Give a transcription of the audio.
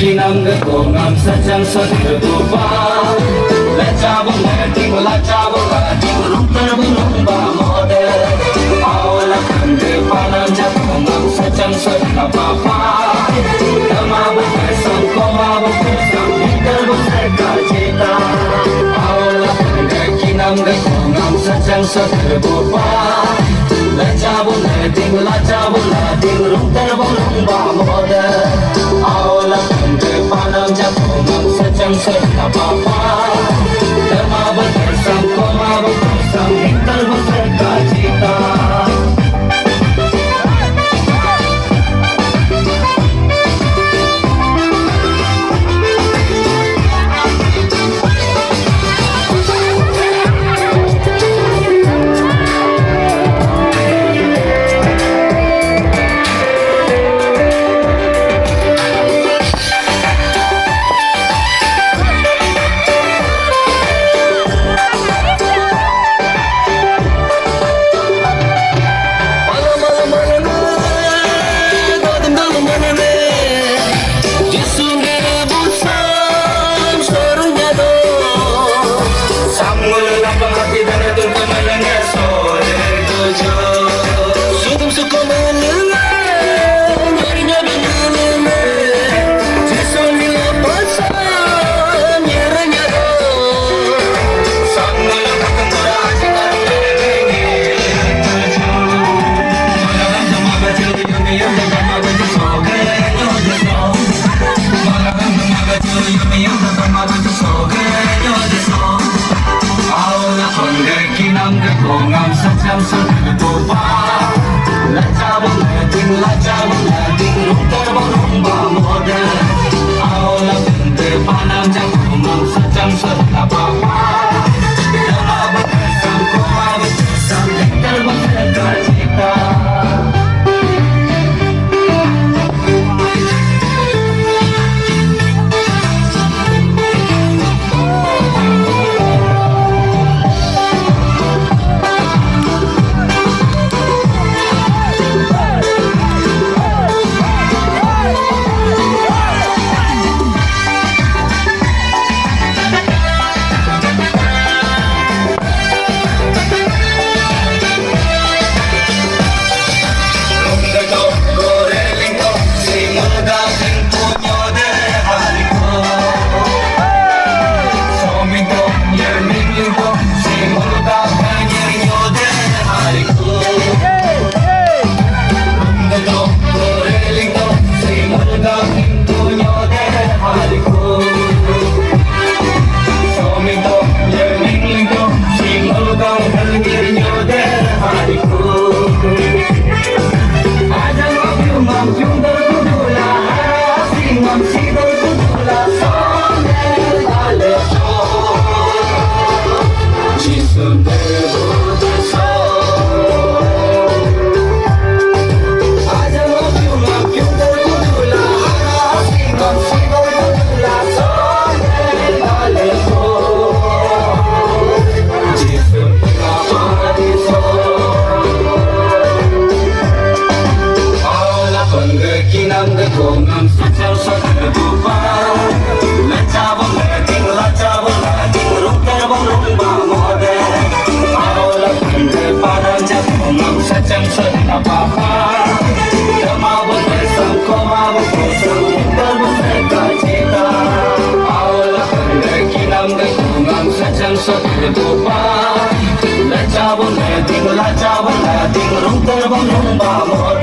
Kinam de kongam sajang sadhe duba la chabul la ting rumtar bulum ba mode awla khande panam jap kongam sajang sadhe papa dama bu sam koma bu sam hitar bu sarka cheta awla khande kinam de kongam sajang sadhe duba la chabul la ting rumtar bulum ba mode awla panam jap kongam sajang sadhe papa dama bu sam koma bu sam hitar bu sarka cheta kongam sajang sadhe duba la chabul la ting rumtar bulum ba mode awla khande panam jap kongam sajang sadhe papa dama bu sam koma bu sam hitar bu sarka cheta kongam sajang sadhe duba la chabul la ting rumtar bulum ba mode awla khande panam jap kongam sajang sadhe papa dama bu sam koma bu sam hitar bu sarka cheta awla khande kinam de kongam sajang sadhe duba la chabul la ting rumtar bulum ba mode